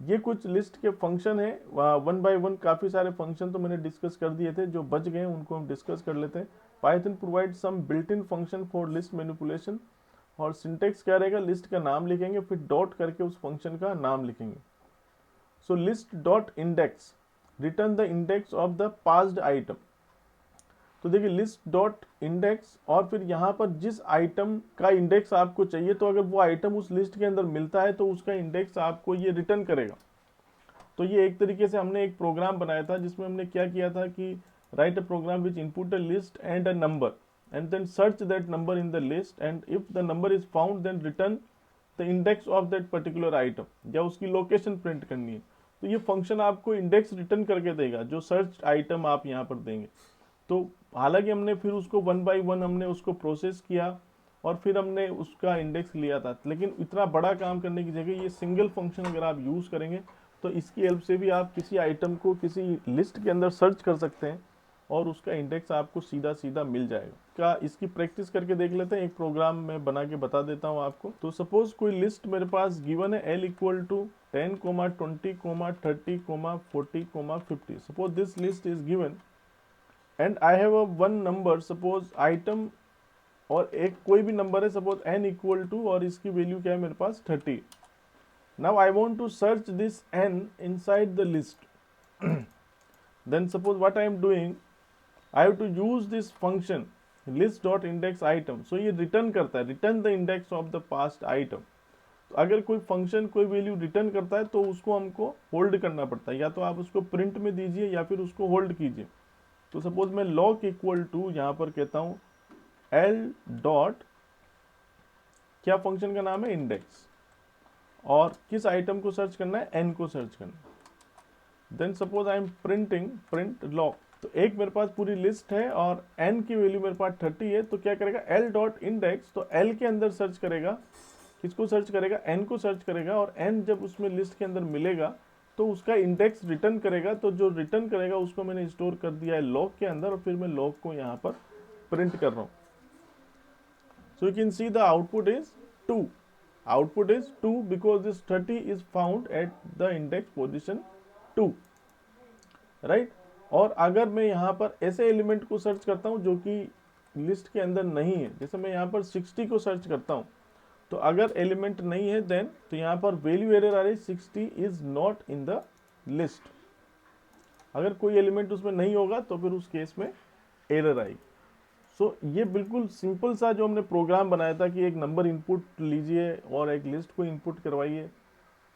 ये कुछ लिस्ट के फंक्शन है, वन बाय वन काफ़ी सारे फंक्शन तो मैंने डिस्कस कर दिए थे, जो बच गए उनको हम डिस्कस कर लेते हैं। Python provide some built in function for list manipulation, और सिंटेक्स क्या रहेगा, लिस्ट का नाम लिखेंगे फिर डॉट करके उस फंक्शन का नाम लिखेंगे। So list dot index return the index of the passed item. तो देखिए लिस्ट डॉट इंडेक्स, और फिर यहाँ पर जिस आइटम का इंडेक्स आपको चाहिए, तो अगर वो आइटम उस लिस्ट के अंदर मिलता है तो उसका इंडेक्स आपको ये रिटर्न करेगा। तो ये एक तरीके से हमने एक प्रोग्राम बनाया था जिसमें हमने क्या किया था कि write a program which input a list and a number and then search that number in the list, and if the number is found then return the index of that particular item, या उसकी location print करनी है। तो ये function आपको index return करके देगा जो सर्च आइटम आप यहाँ पर देंगे। तो हालांकि हमने फिर उसको वन बाय वन हमने उसको प्रोसेस किया और फिर हमने उसका इंडेक्स लिया था, लेकिन इतना बड़ा काम करने की जगह ये सिंगल फंक्शन अगर आप यूज़ करेंगे तो इसकी हेल्प से भी आप किसी आइटम को किसी लिस्ट के अंदर सर्च कर सकते हैं और उसका इंडेक्स आपको सीधा सीधा मिल जाएगा। क्या इसकी प्रैक्टिस करके देख लेते हैं, एक प्रोग्राम मैं बना के बता देता हूँ आपको। तो सपोज कोई लिस्ट मेरे पास गिवन है L equal to 10, 20, 30, 40, 50। Suppose this list is given and I have a one number, suppose item, और एक कोई भी नंबर है सपोज n इक्वल टू, और इसकी वैल्यू क्या है मेरे पास 30। Now I want to search this n inside the list, then suppose what I am doing, I have to use this function list dot index item। so ये return करता है, return the index of the past item. तो अगर कोई function कोई value return करता है तो उसको हमको होल्ड करना पड़ता है, या तो आप उसको प्रिंट में दीजिए या फिर उसको होल्ड कीजिए। तो सपोज मैं लॉक इक्वल टू यहाँ पर कहता हूँ L डॉट, क्या फंक्शन का नाम है, इंडेक्स, और किस आइटम को सर्च करना है, n को सर्च करना है। Then suppose I am printing print loc, तो एक मेरे पास पूरी लिस्ट है और n की वैल्यू मेरे पास 30 है, तो क्या करेगा L डॉट इंडेक्स, तो L के अंदर सर्च करेगा, किसको सर्च करेगा, n को सर्च करेगा, और n जब उसमें लिस्ट के अंदर मिलेगा तो उसका इंडेक्स रिटर्न करेगा। तो जो रिटर्न करेगा उसको मैंने स्टोर कर दिया है लॉक के अंदर, और फिर मैं लॉक को यहाँ पर प्रिंट कर रहा हूँ। सो you can see the output is 2, output is 2 because this 30 is found at the index position 2, right. और अगर मैं यहाँ पर ऐसे एलिमेंट को सर्च करता हूँ जो कि लिस्ट के अंदर नहीं है, जैसे मैं यहाँ पर 60 को सर्च करता हूँ, तो अगर एलिमेंट नहीं है देन, तो यहाँ पर वैल्यू एरर आ रही 60 is not in the list. अगर कोई एलिमेंट उसमें नहीं होगा तो फिर उस केस में एरर आएगी। सो ये बिल्कुल सिंपल सा जो हमने प्रोग्राम बनाया था कि एक नंबर इनपुट लीजिए और एक लिस्ट को इनपुट करवाइए,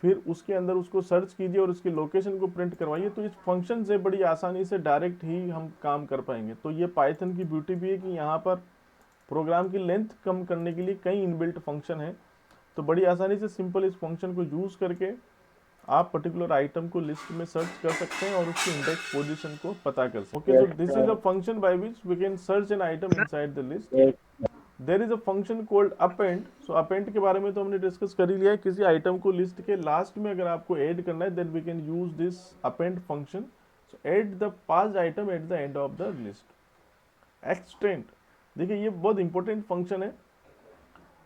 फिर उसके अंदर उसको सर्च कीजिए और उसकी लोकेशन को प्रिंट करवाइए, तो इस फंक्शन से बड़ी आसानी से डायरेक्ट ही हम काम कर पाएंगे। तो ये पाइथन की ब्यूटी भी है कि यहाँ पर प्रोग्राम की लेंथ कम करने के लिए कई इनबिल्ट फंक्शन है, तो बड़ी आसानी से सिंपल इस फंक्शन को यूज़ करके आप पर्टिकुलर आइटम को लिस्ट में सर्च कर सकते हैं और उसकी इंडेक्स पोजीशन को पता कर सकते हैं। Okay, so this is a function by which we can search an item inside the list. There is a function called append. So append के बारे में तो हमने डिस्कस कर ही लिया है, किसी आइटम को लिस्ट के लास्ट में अगर आपको ऐड करना है then we can use this append function. So add the passed item at the end of the list. Extend, देखिए ये बहुत इंपॉर्टेंट फंक्शन है।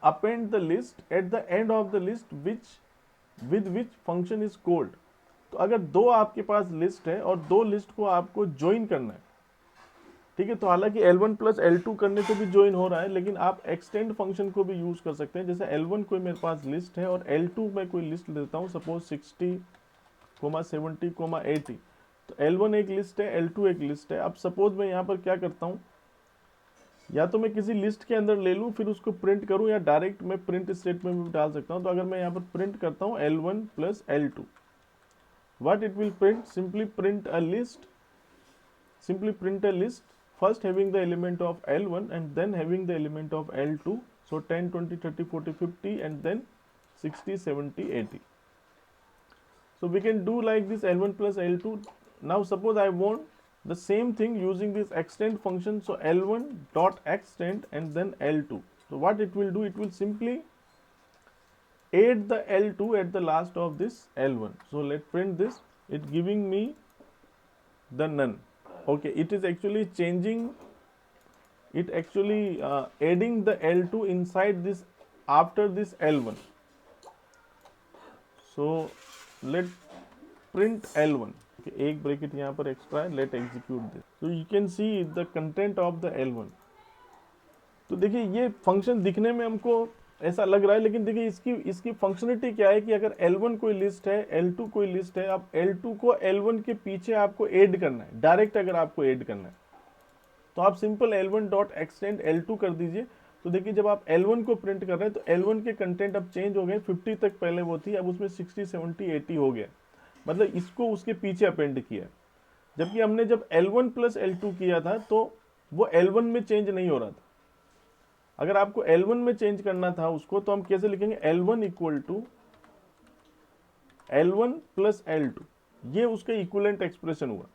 Append the list at the end of the list which with which function is called. तो अगर दो आपके पास list है और दो लिस्ट को आपको ज्वाइन करना है, ठीक है, तो हालांकि L1 प्लस L2 करने से भी ज्वाइन हो रहा है, लेकिन आप एक्सटेंड फंक्शन को भी यूज कर सकते हैं। जैसे L1 कोई मेरे पास लिस्ट है और L2 में कोई लिस्ट देता हूँ, सपोज 60, 70, 80। तो L1 एक लिस्ट है, L2 एक लिस्ट है। अब सपोज मैं यहाँ पर क्या करता हूँ, या तो मैं किसी लिस्ट के अंदर ले लूँ फिर उसको प्रिंट करूँ, या डायरेक्ट मैं प्रिंट स्टेटमेंट में भी डाल सकता हूँ। तो अगर मैं यहाँ पर प्रिंट करता हूँ L1 plus L2, what it will print, simply print a list, simply print a list first having the element of L1 and then having the element of L2. So 10, 20, 30, 40, 50 and then 60, 70, 80. So we can do like this L1 plus L2. Now suppose I want the same thing using this extend function. So L1 dot extend and then L2. So what it will do, it will simply add the L2 at the last of this L1. So let's print this, it giving me the none. Okay, it is actually changing, it actually adding the L2 inside this after this L1. So let's print L1, एक bracket यहाँ पर extra है, late execute this, तो you can see the content of the L1। तो देखिए ये function दिखने में हमको ऐसा लग रहा है, लेकिन देखिए इसकी फंक्शनलिटी क्या है कि अगर L1 कोई लिस्ट है, L2 कोई लिस्ट है, अब L2 को L1 के पीछे आपको ऐड करना है, डायरेक्ट अगर आपको ऐड करना है तो आप simple L1 dot extend L2 कर दीजिए। तो देखिए जब आप L1 को प्रिंट कर रहे हैं तो L1 के कंटेंट अब चेंज हो गए, 50 तक पहले वो थी, अब उसमें 60, 70, 80 हो गया, मतलब इसको उसके पीछे अपेंड किया। जबकि हमने जब L1 प्लस L2 किया था तो वो L1 में चेंज नहीं हो रहा था। अगर आपको L1 में चेंज करना था उसको तो हम कैसे लिखेंगे, L1 equal to L1 plus L2, ये उसका इक्विवेलेंट एक्सप्रेशन हुआ।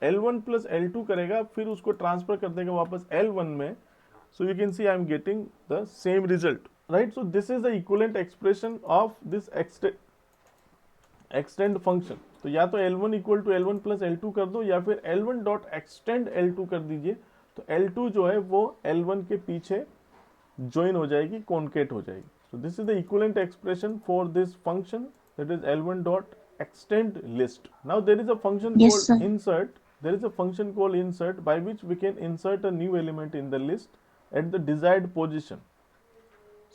L1 प्लस L2 करेगा, फिर उसको ट्रांसफर कर देगा वापस L1 में, so you can see I am getting the same result, right? So this is the equivalent expression of this extend function। तो या तो L1 equal to L1 plus L2 कर दो, या फिर L1 डॉट एक्सटेंड L2 कर दीजिए, तो L2 जो है वो L1 के पीछे ज्वाइन हो जाएगी, कॉन्केट हो जाएगी। So this is the equivalent expression for this function, that is L1 dot extend list। Now there is a function called insert। There is a function called insert by which we can insert a new element in the list at the desired position।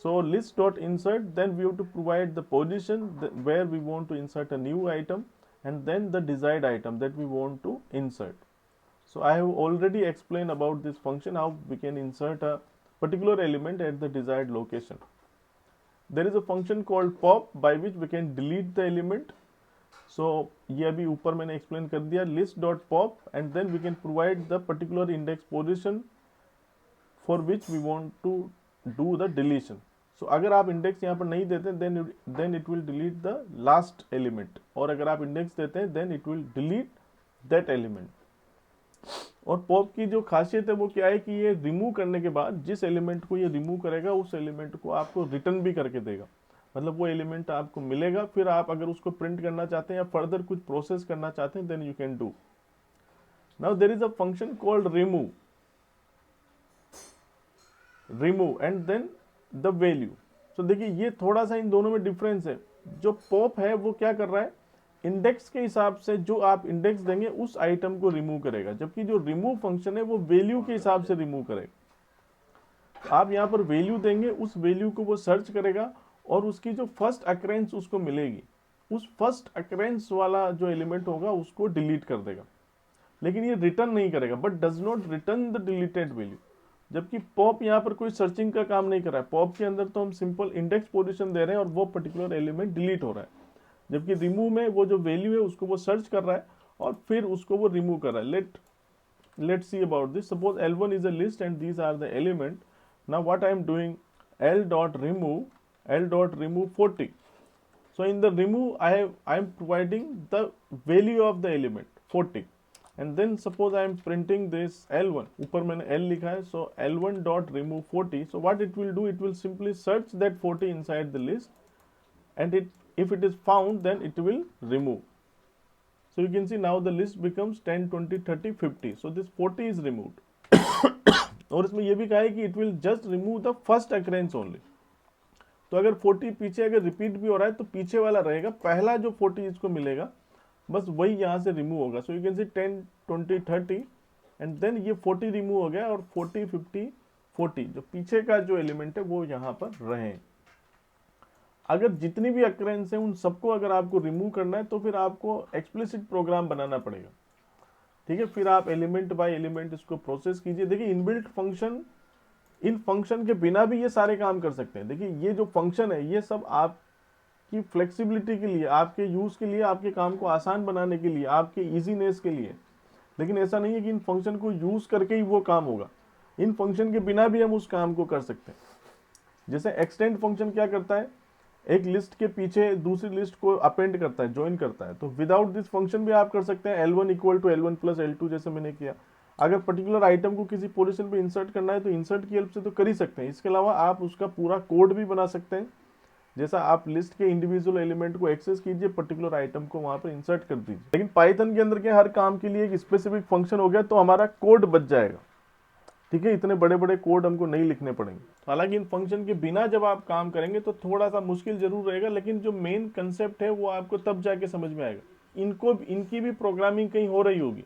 So list dot insert, then we have to provide the position where we want to insert a new item, and then the desired item that we want to insert। So I have already explained about this function, how we can insert a particular element at the desired location। There is a function called pop by which we can delete the element। So ये अभी ऊपर मैंने explain कर दिया, list dot pop, and then we can provide the particular index position for which we want to do the deletion। So अगर आप index यहाँ पर नहीं देते then it will delete the last element, और अगर आप इंडेक्स देते हैं then it will delete that element। और पॉप की जो खासियत है वो क्या है कि ये रिमूव करने के बाद जिस एलिमेंट को ये रिमूव करेगा उस एलिमेंट को आपको रिटर्न भी करके देगा, मतलब वो एलिमेंट आपको मिलेगा, फिर आप अगर उसको प्रिंट करना चाहते हैं या फर्दर कुछ प्रोसेस करना चाहते हैं then you can do. Now there is a function called remove and then the value. So देखिए ये थोड़ा सा इन दोनों में डिफरेंस है। जो पॉप है वो क्या कर रहा है, इंडेक्स के हिसाब से जो आप इंडेक्स देंगे उस आइटम को रिमूव करेगा, जबकि जो रिमूव फंक्शन है वो वैल्यू के हिसाब से रिमूव करेगा। आप यहाँ पर वैल्यू देंगे, उस वैल्यू को वो सर्च करेगा और उसकी जो फर्स्ट अकरेंस उसको मिलेगी, उस फर्स्ट अकरेंस वाला जो एलिमेंट होगा उसको डिलीट कर देगा, लेकिन ये रिटर्न नहीं करेगा, but does not return the deleted value. जबकि पॉप यहाँ पर कोई सर्चिंग का काम नहीं कर रहा है, पॉप के अंदर तो हम सिंपल इंडेक्स पोजीशन दे रहे हैं और वो पर्टिकुलर एलिमेंट डिलीट हो रहा है, जबकि रिमूव में वो जो वैल्यू है उसको वो सर्च कर रहा है और फिर उसको वो रिमूव कर रहा है। Let see about this. Suppose L1 is a list and these are the element. Now what I am doing, L dot remove 40। So in the remove I am providing the value of the element 40, and then suppose I am printing this L1, ऊपर मैंने L लिखा है, so L1 dot remove 40। So what it will do, it will simply search that 40 inside the list, and if it is found then it will remove। So you can see now the list becomes 10, 20, 30, 50। So this 40 is removed। और इसमें यह भी कहा है कि it will just remove the first occurrence only। तो अगर 40 पीछे अगर रिपीट भी हो रहा है तो पीछे वाला रहेगा, पहला जो 40 इसको मिलेगा बस वही यहाँ से रिमूव होगा। So you can see 10, 20, 30 and then ये 40 रिमूव हो गया और 40, 50, 40 जो पीछे का जो एलिमेंट है वो यहाँ पर रहे। अगर जितनी भी अकरेंस है उन सबको अगर आपको रिमूव करना है तो फिर आपको एक्सप्लिसिट प्रोग्राम बनाना पड़ेगा, ठीक है। फिर आप एलिमेंट बाय एलिमेंट इसको प्रोसेस कीजिए। देखिए इनबिल्ट फंक्शन, इन फंक्शन के बिना भी ये सारे काम कर सकते हैं। देखिए ये जो फंक्शन है ये सब आपकी फ्लेक्सिबिलिटी के लिए, आपके यूज के लिए, आपके काम को आसान बनाने के लिए, आपके इजीनेस के लिए, लेकिन ऐसा नहीं है कि इन फंक्शन को यूज करके ही वो काम होगा। इन फंक्शन के बिना भी हम उस काम को कर सकते हैं। जैसे एक्सटेंड फंक्शन क्या करता है, एक लिस्ट के पीछे दूसरी लिस्ट को अपेंड करता है, ज्वाइन करता है। तो विदाउट दिस फंक्शन भी आप कर सकते हैं, L1 equal to L1 plus L2 जैसे मैंने किया। अगर पर्टिकुलर आइटम को किसी पोजीशन पे इंसर्ट करना है तो इंसर्ट की हेल्प से तो कर ही सकते हैं। इसके अलावा आप उसका पूरा कोड भी बना सकते हैं, जैसा आप लिस्ट के इंडिविजुअल एलिमेंट को एक्सेस कीजिए, पर्टिकुलर आइटम को वहां पर इंसर्ट कर दीजिए। लेकिन पाइथन के अंदर के हर काम के लिए एक स्पेसिफिक फंक्शन हो गया तो हमारा कोड बच जाएगा, ठीक है। इतने बड़े बड़े कोड हमको नहीं लिखने पड़ेंगे। हालांकि इन फंक्शन के बिना जब आप काम करेंगे तो थोड़ा सा मुश्किल जरूर रहेगा, लेकिन जो मेन कंसेप्ट है वो आपको तब जाके समझ में आएगा। इनकी भी प्रोग्रामिंग कहीं हो रही होगी।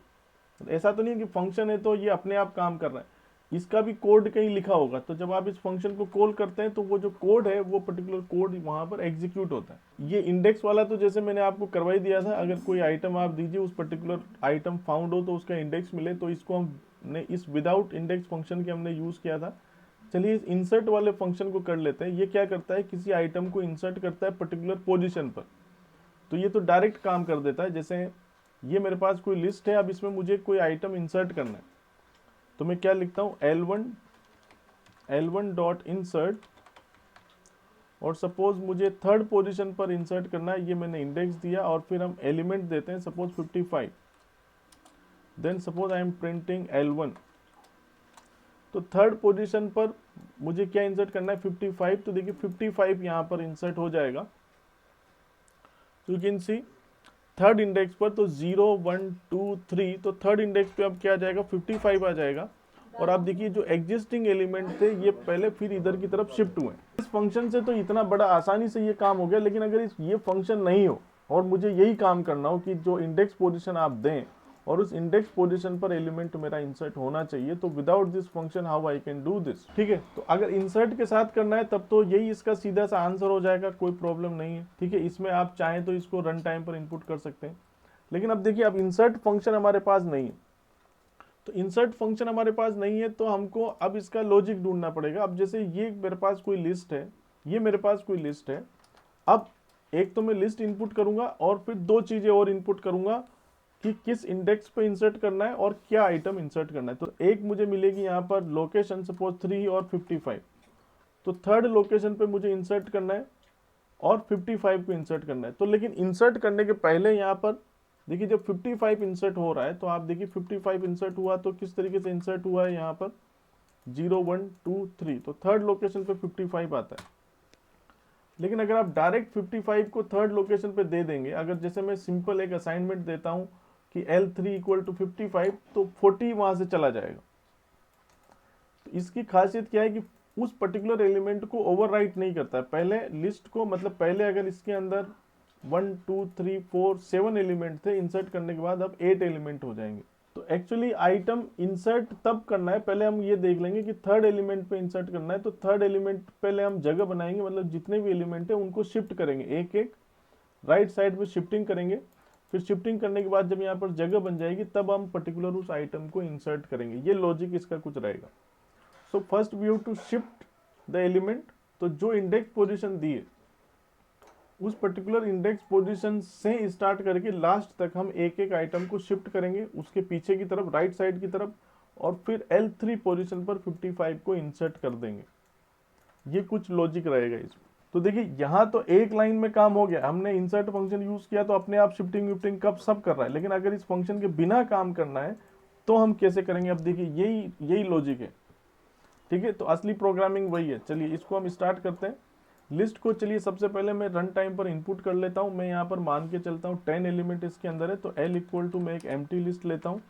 ऐसा तो नहीं कि फंक्शन है तो ये अपने आप काम कर रहा है, इसका भी कोड कहीं लिखा होगा। तो जब आप इस फंक्शन को कॉल करते हैं तो वो जो कोड है वो पर्टिकुलर कोड वहां पर एग्जीक्यूट होता है। ये इंडेक्स वाला तो जैसे मैंने आपको करवाई दिया था, अगर कोई आइटम आप दीजिए, उस पर्टिकुलर आइटम फाउंड हो तो उसका इंडेक्स मिले, तो इसको हमने इस विदाउट इंडेक्स फंक्शन के हमने यूज किया था। चलिए इस इंसर्ट वाले फंक्शन को कर लेते हैं। ये क्या करता है, किसी आइटम को इंसर्ट करता है पर्टिकुलर पोजीशन पर। तो ये तो डायरेक्ट काम कर देता है। जैसे ये मेरे पास कोई लिस्ट है, अब इसमें मुझे कोई आइटम इंसर्ट करना है, तो मैं क्या लिखता हूं, L1 डॉट इंसर्ट, और सपोज मुझे थर्ड पोजीशन पर इंसर्ट करना है, ये मैंने इंडेक्स दिया, और फिर हम एलिमेंट देते हैं suppose 55, then suppose I am printing L1। तो थर्ड पोजीशन पर मुझे क्या इंसर्ट करना है, 55। तो देखिए 55 यहां पर इंसर्ट हो जाएगा। You can C third index पर तो 0 1 2 3, तो थर्ड इंडेक्स पे अब क्या आ जाएगा, 55 आ जाएगा। और आप देखिए जो एग्जिस्टिंग एलिमेंट थे ये पहले फिर इधर की तरफ शिफ्ट हुए। इस फंक्शन से तो इतना बड़ा आसानी से ये काम हो गया, लेकिन अगर ये फंक्शन नहीं हो और मुझे यही काम करना हो कि जो इंडेक्स पोजीशन आप दें और उस इंडेक्स पोजीशन पर एलिमेंट मेरा इंसर्ट होना चाहिए, तो without this function how I can do this. ठीक है, तो अगर इंसर्ट के साथ करना है तब तो यही इसका सीधा सा आंसर हो जाएगा, कोई प्रॉब्लम नहीं है। ठीक है, इसमें आप चाहें तो इसको रन टाइम पर इनपुट कर सकते हैं। लेकिन अब देखिए, अब इंसर्ट फंक्शन हमारे पास नहीं है, तो इंसर्ट फंक्शन हमारे पास नहीं है तो हमको अब इसका लॉजिक ढूंढना पड़ेगा। अब जैसे ये मेरे पास कोई लिस्ट है, ये मेरे पास कोई लिस्ट है, अब एक तो मैं लिस्ट इनपुट करूंगा और फिर दो चीजें और इनपुट करूंगा कि किस इंडेक्स पे इंसर्ट करना है और क्या आइटम इंसर्ट करना है। तो एक मुझे मिलेगी यहाँ पर लोकेशन सपोज 3 और 55, तो थर्ड लोकेशन पे मुझे इंसर्ट करना है और 55 को इंसर्ट करना है। तो लेकिन इंसर्ट करने के पहले यहाँ पर देखिए जब 55 इंसर्ट हो रहा है तो आप देखिए 55 इंसर्ट हुआ तो किस तरीके से इंसर्ट हुआ है, यहाँ पर 0 1 2 3, तो थर्ड लोकेशन पे 55 आता है। लेकिन अगर आप डायरेक्ट 55 को थर्ड लोकेशन पे दे देंगे, अगर जैसे मैं सिंपल एक असाइनमेंट देता हूं कि L3 इक्वल टू 55, तो 40 वहां से चला जाएगा। तो इसकी खासियत क्या है कि उस पर्टिकुलर एलिमेंट को ओवरराइट नहीं करता है। पहले लिस्ट को, मतलब पहले अगर इसके अंदर 1 2 3 4 7 एलिमेंट थे, इंसर्ट करने के बाद अब 8 एलिमेंट हो जाएंगे। तो एक्चुअली आइटम इंसर्ट तब करना है, पहले हम ये देख लेंगे कि थर्ड एलिमेंट पे इंसर्ट करना है। तो थर्ड एलिमेंट पहले हम जगह बनाएंगे, मतलब जितने भी एलिमेंट है उनको शिफ्ट करेंगे, एक एक राइट साइड पे शिफ्टिंग करेंगे। फिर शिफ्टिंग करने के बाद जब यहाँ पर जगह बन जाएगी तब हम पर्टिकुलर उस आइटम को इंसर्ट करेंगे। ये लॉजिक इसका कुछ रहेगा। So first we have to shift the element. तो जो इंडेक्स पोजीशन दी है उस पर्टिकुलर इंडेक्स पोजीशन से स्टार्ट करके लास्ट तक हम एक एक आइटम को शिफ्ट करेंगे उसके पीछे की तरफ, राइट साइड की तरफ, और फिर L3 पोजीशन पर 55 को इंसर्ट कर देंगे। ये कुछ लॉजिक रहेगा इसमें। तो देखिए यहाँ तो एक लाइन में काम हो गया, हमने इंसर्ट फंक्शन यूज किया तो अपने आप शिफ्टिंग विफ्टिंग कब सब कर रहा है। लेकिन अगर इस फंक्शन के बिना काम करना है तो हम कैसे करेंगे, अब देखिए यही लॉजिक है। ठीक है, तो असली प्रोग्रामिंग वही है। चलिए इसको हम स्टार्ट करते हैं। लिस्ट को चलिए सबसे पहले मैं रन टाइम पर इनपुट कर लेता हूं। मैं यहाँ पर मान के चलता हूँ 10 एलिमेंट इसके अंदर है, तो L इक्वल टू मैं एक एम्प्टी लिस्ट लेता हूँ,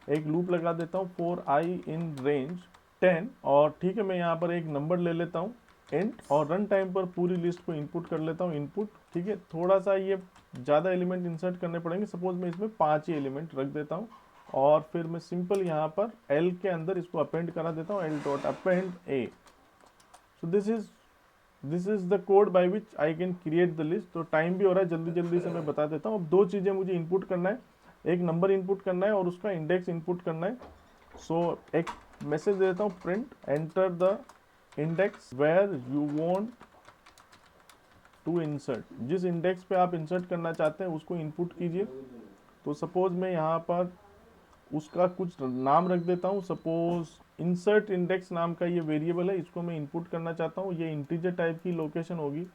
एक लूप लगा देता हूँ फॉर i इन रेंज 10, और ठीक है मैं यहाँ पर एक नंबर ले लेता हूँ इंट, और रन टाइम पर पूरी लिस्ट को इनपुट कर लेता हूँ इनपुट। ठीक है, थोड़ा सा ये ज़्यादा एलिमेंट इंसर्ट करने पड़ेंगे, सपोज मैं इसमें 5 ही एलिमेंट रख देता हूँ, और फिर मैं सिंपल यहाँ पर L के अंदर इसको अपेंड करा देता हूँ, L dot append A। So this is the code by which I can create the list. तो टाइम भी हो रहा है, जल्दी जल्दी से मैं बता देता हूँ। अब दो चीज़ें मुझे इनपुट करना है, एक नंबर इनपुट करना है और उसका इंडेक्स इनपुट करना है। सो एक मैसेज दे देता हूँ, print enter the index where you want to insert. जिस इंडेक्स पे आप इंसर्ट करना चाहते हैं उसको इनपुट कीजिए। तो सपोज मैं यहाँ पर उसका कुछ नाम रख देता हूँ, सपोज इंसर्ट इंडेक्स नाम का ये वेरिएबल है, इसको मैं इनपुट करना चाहता हूँ। ये इंटीजर टाइप की लोकेशन होगी,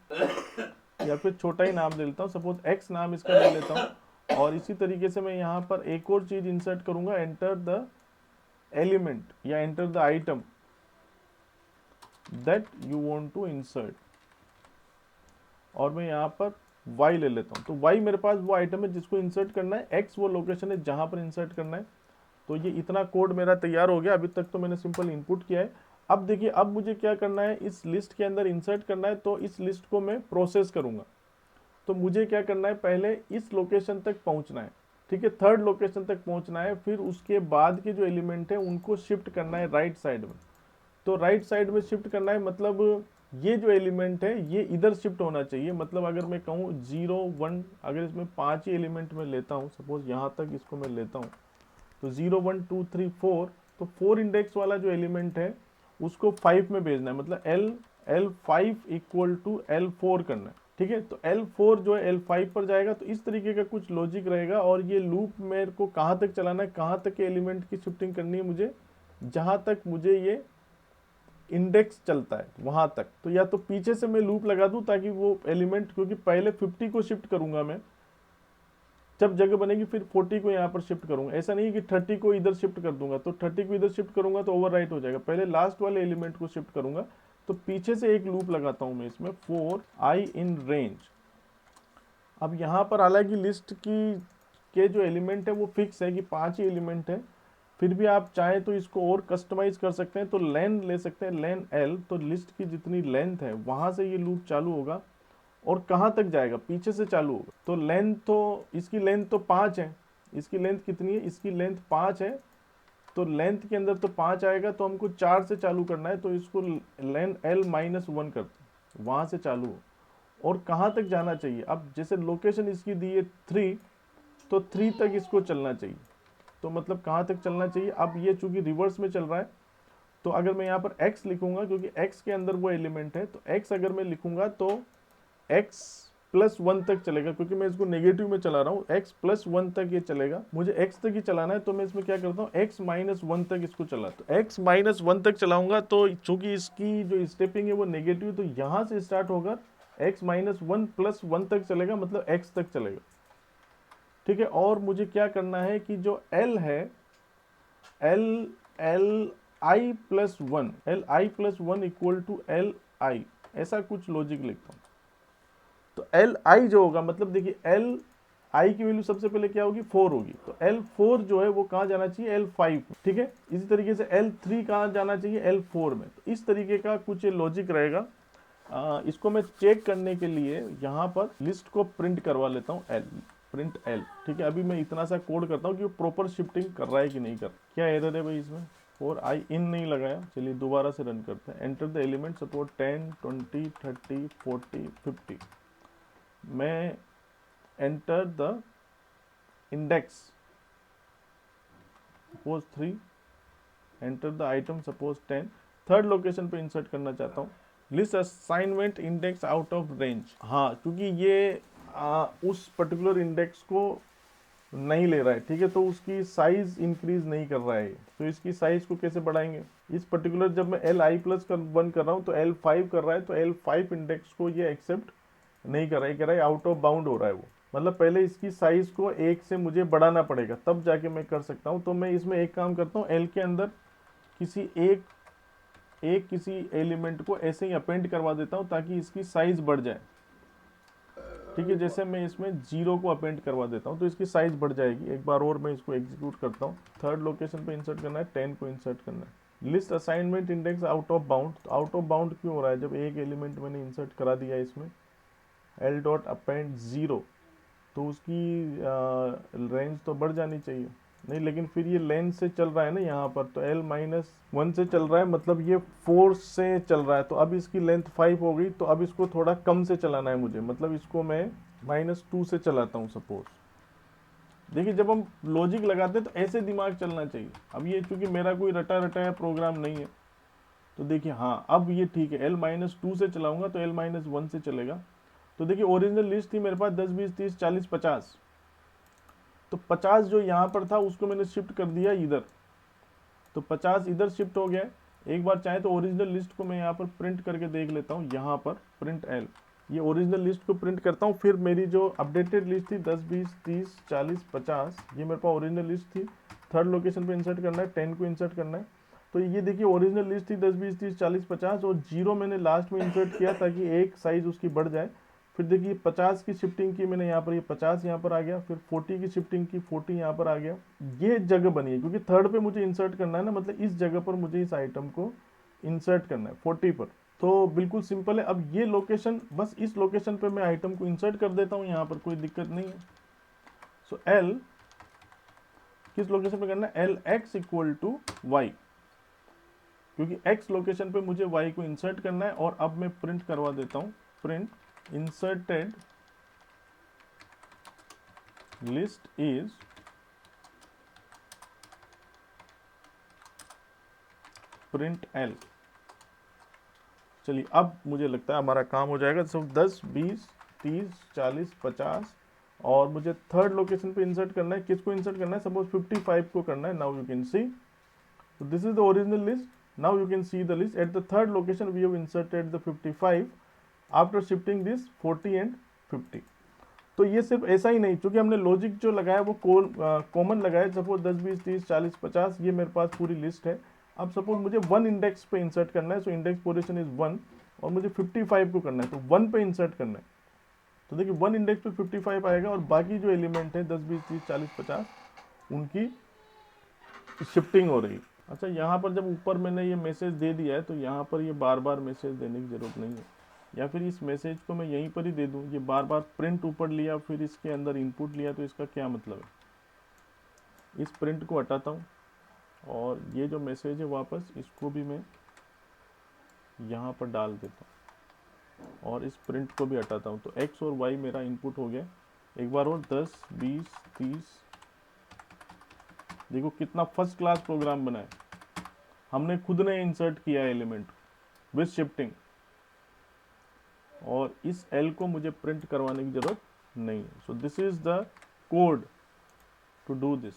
या फिर छोटा ही नाम दे लेता हूँ, सपोज x नाम इसका ले लेता हूँ। और इसी तरीके से मैं यहाँ पर एक और चीज इंसर्ट करूंगा, एंटर द एलिमेंट या enter the item that you want to insert, और मैं यहाँ पर y ले लेता हूँ। तो y मेरे पास वो आइटम है जिसको इंसर्ट करना है, x वो लोकेशन है जहां पर इंसर्ट करना है। तो ये इतना कोड मेरा तैयार हो गया। अभी तक तो मैंने सिंपल इनपुट किया है। अब देखिए, अब मुझे क्या करना है, इस लिस्ट के अंदर इंसर्ट करना है, तो इस लिस्ट को मैं प्रोसेस करूंगा। तो मुझे क्या करना है, पहले इस लोकेशन तक पहुंचना है, ठीक है, थर्ड लोकेशन तक पहुंचना है, फिर उसके बाद के जो एलिमेंट है उनको शिफ्ट करना है राइट साइड में। तो राइट साइड में शिफ्ट करना है मतलब ये जो एलिमेंट है ये इधर शिफ्ट होना चाहिए। मतलब अगर मैं कहूँ 0 1, अगर इसमें 5 ही एलिमेंट में लेता हूँ, सपोज यहाँ तक इसको मैं लेता हूँ, तो 0 1 2 3 4, तो 4 इंडेक्स वाला जो एलिमेंट है उसको 5 में भेजना है, मतलब L5 इक्वल टू L4 करना है, ठीक है। तो L4 जो है L5 पर जाएगा, तो इस तरीके का कुछ लॉजिक रहेगा। और ये लूप मेरे को कहाँ तक चलाना है, कहाँ तक के एलिमेंट की शिफ्टिंग करनी है मुझे, जहाँ तक मुझे ये इंडेक्स चलता है वहां तक। तो या तो पीछे से मैं लूप लगा दूं ताकि वो एलिमेंट, क्योंकि पहले 50 को शिफ्ट करूंगा मैं, जब जगह बनेगी फिर 40 को यहाँ पर शिफ्ट करूंगा। ऐसा नहीं कि 30 को इधर शिफ्ट कर दूंगा, तो 30 को इधर शिफ्ट करूंगा तो ओवरराइट हो जाएगा, पहले लास्ट वाले एलिमेंट को शिफ्ट करूंगा। तो पीछे से एक लूप लगाता हूं मैं इसमें, फॉर आई इन रेंज। अब यहाँ पर हालांकि लिस्ट की के जो एलिमेंट है वो फिक्स है कि 5 ही एलिमेंट है, फिर भी आप चाहें तो इसको और कस्टमाइज कर सकते हैं। तो लेन ले सकते हैं, लेन एल, तो लिस्ट की जितनी लेंथ है वहां से ये लूप चालू होगा और कहाँ तक जाएगा, पीछे से चालू होगा। तो लेंथ, तो इसकी लेंथ तो 5 है, इसकी लेंथ कितनी है, इसकी लेंथ 5 है, तो लेंथ के अंदर तो 5 आएगा, तो हमको 4 से चालू करना है। तो इसको लेन L-1 करते, वहां से चालू हो और कहाँ तक जाना चाहिए। अब जैसे लोकेशन इसकी दी है 3, तो 3 तक इसको चलना चाहिए। तो मतलब कहाँ तक चलना चाहिए, अब ये चूंकि रिवर्स में चल रहा है, तो अगर मैं यहाँ पर x लिखूंगा, क्योंकि x के अंदर वो एलिमेंट है, तो x अगर मैं लिखूंगा तो x +1 तक चलेगा, क्योंकि मैं इसको नेगेटिव में चला रहा हूँ, x +1 तक ये चलेगा, मुझे x तक ही चलाना है। तो मैं इसमें क्या करता हूँ, x-1 तक इसको चलाता हूँ, x-1 तक चलाऊंगा। तो चूंकि इसकी जो स्टेपिंग है वो नेगेटिव, तो यहाँ से स्टार्ट होकर x-1 +1 तक चलेगा, मतलब x तक चलेगा, ठीक है। और मुझे क्या करना है कि जो l है, Li+1 इक्वल टू Li, ऐसा कुछ लॉजिक लिखता हूं। तो Li जो होगा, मतलब देखिए Li की वैल्यू सबसे पहले क्या होगी, 4 होगी, तो L4 जो है वो कहाँ जाना चाहिए, L5, ठीक है। इसी तरीके से L3 कहाँ जाना चाहिए, L4 में। तो इस तरीके का कुछ लॉजिक रहेगा। इसको मैं चेक करने के लिए यहाँ पर लिस्ट को प्रिंट करवा लेता हूँ, प्रिंट L, ठीक है। अभी मैं इतना सा कोड करता हूँ कि वो प्रॉपर शिफ्टिंग कर रहा है कि नहीं कर। क्या एरर है भाई इसमें, और आई इन नहीं लगाया, चलिए दोबारा से रन करते हैं। एंटर द एलिमेंट, सपोज 10 20 30 40 50, मैं enter the index suppose 3, enter the item suppose 10, third location पे इंसर्ट करना चाहता हूँ। List assignment index out of range, हाँ, क्योंकि ये उस पर्टिकुलर इंडेक्स को नहीं ले रहा है, ठीक है, तो उसकी साइज इंक्रीज नहीं कर रहा है। तो इसकी साइज को कैसे बढ़ाएंगे, इस पर्टिकुलर जब मैं Li+1 कर रहा हूँ तो L5 कर रहा है, तो L5 इंडेक्स को ये एक्सेप्ट नहीं कर रहा है, कह रहा है आउट ऑफ बाउंड हो रहा है वो। मतलब पहले इसकी साइज को 1 से मुझे बढ़ाना पड़ेगा, तब जाके मैं कर सकता हूँ। तो मैं इसमें एक काम करता हूँ, L के अंदर किसी किसी एलिमेंट को ऐसे ही अपेंड करवा देता हूँ ताकि इसकी साइज बढ़ जाए, ठीक है। जैसे मैं इसमें 0 को अपेंड करवा देता हूँ तो इसकी साइज बढ़ जाएगी। एक बार और मैं इसको एग्जीक्यूट करता हूँ। थर्ड लोकेशन पे इंसर्ट करना है, 10 को इंसर्ट करना है। List assignment index out of bound, तो आउट ऑफ बाउंड क्यों हो रहा है, जब एक एलिमेंट मैंने इंसर्ट करा दिया इसमें L.append 0, तो उसकी रेंज तो बढ़ जानी चाहिए, नहीं, लेकिन फिर ये लेंथ से चल रहा है ना यहाँ पर, तो L-1 से चल रहा है, मतलब ये 4 से चल रहा है। तो अब इसकी लेंथ 5 हो गई, तो अब इसको थोड़ा कम से चलाना है मुझे, मतलब इसको मैं -2 से चलाता हूँ सपोज। देखिए जब हम लॉजिक लगाते हैं तो ऐसे दिमाग चलना चाहिए। अब ये चूंकि मेरा कोई रटा रटाया प्रोग्राम नहीं है, तो देखिए हाँ अब ये ठीक है, L-2 से चलाऊंगा तो L-1 से चलेगा। तो देखिए ओरिजिनल लिस्ट थी मेरे पास 10 20 30 40 50, तो 50 जो यहाँ पर था उसको मैंने शिफ्ट कर दिया इधर, तो 50 इधर शिफ्ट हो गया। एक बार चाहे तो ओरिजिनल लिस्ट को मैं यहाँ पर प्रिंट करके देख लेता हूँ, यहाँ पर प्रिंट L, ये ओरिजिनल लिस्ट को प्रिंट करता हूँ। फिर मेरी जो अपडेटेड लिस्ट थी 10 20 30 40 50, ये मेरे पास ओरिजिनल लिस्ट थी। थर्ड लोकेशन पे इंसर्ट करना है, 10 को इंसर्ट करना है। तो ये देखिए ओरिजिनल लिस्ट थी 10 20 30 40 50, और 0 मैंने लास्ट में इंसर्ट किया ताकि एक साइज उसकी बढ़ जाए। फिर देखिए 50 की शिफ्टिंग की मैंने यहाँ पर, ये 50 यहाँ पर आ गया, फिर 40 की शिफ्टिंग की, 40 यहाँ पर आ गया। ये जगह बनी है क्योंकि थर्ड पे मुझे इंसर्ट करना है ना, मतलब इस जगह पर मुझे इस आइटम को इंसर्ट करना है 40 पर। तो बिल्कुल सिंपल है। अब ये लोकेशन, बस इस लोकेशन पे मैं आइटम को इंसर्ट कर देता हूँ, यहाँ पर कोई दिक्कत नहीं है। सो एल किस लोकेशन पे करना है, L x equal to y, क्योंकि x लोकेशन पे मुझे y को इंसर्ट करना है। और अब मैं प्रिंट करवा देता हूं, print inserted list is print L. चलिए अब मुझे लगता है हमारा काम हो जाएगा। सब 10 20 30 40 50 और मुझे थर्ड लोकेशन पे इंसर्ट करना है। किसको इंसर्ट करना है, सपोज 55 को करना है। Now you can see this is the original list. Now you can see the list. At the third location we have inserted the 55 after shifting this 40 and 50. तो ये सिर्फ ऐसा ही नहीं, क्योंकि हमने लॉजिक जो लगाया वो कॉमन लगाया। सपोज 10 20 30 40 50 ये मेरे पास पूरी लिस्ट है। अब सपोज मुझे 1 इंडेक्स पे इंसर्ट करना है, सो इंडेक्स पोजीशन इज 1 और मुझे 55 को करना है, तो 1 पे इंसर्ट करना है। तो देखिए 1 इंडेक्स पे 55 आएगा और बाकी जो एलिमेंट है 10 20 30 40 50 उनकी शिफ्टिंग हो रही है। अच्छा, यहाँ पर जब ऊपर मैंने ये मैसेज दे दिया है तो यहाँ पर ये बार बार मैसेज देने की ज़रूरत नहीं है, या फिर इस मैसेज को मैं यहीं पर ही दे दूँ। ये बार बार प्रिंट ऊपर लिया फिर इसके अंदर इनपुट लिया, तो इसका क्या मतलब है। इस प्रिंट को हटाता हूँ और ये जो मैसेज है वापस इसको भी मैं यहाँ पर डाल देता हूँ और इस प्रिंट को भी हटाता हूँ। तो x और y मेरा इनपुट हो गया। एक बार और 10 20 30, देखो कितना फर्स्ट क्लास प्रोग्राम बना है। हमने खुद ने इंसर्ट किया है एलिमेंट विद शिफ्टिंग, और इस एल को मुझे प्रिंट करवाने की जरूरत नहीं है। So this is the code to do this.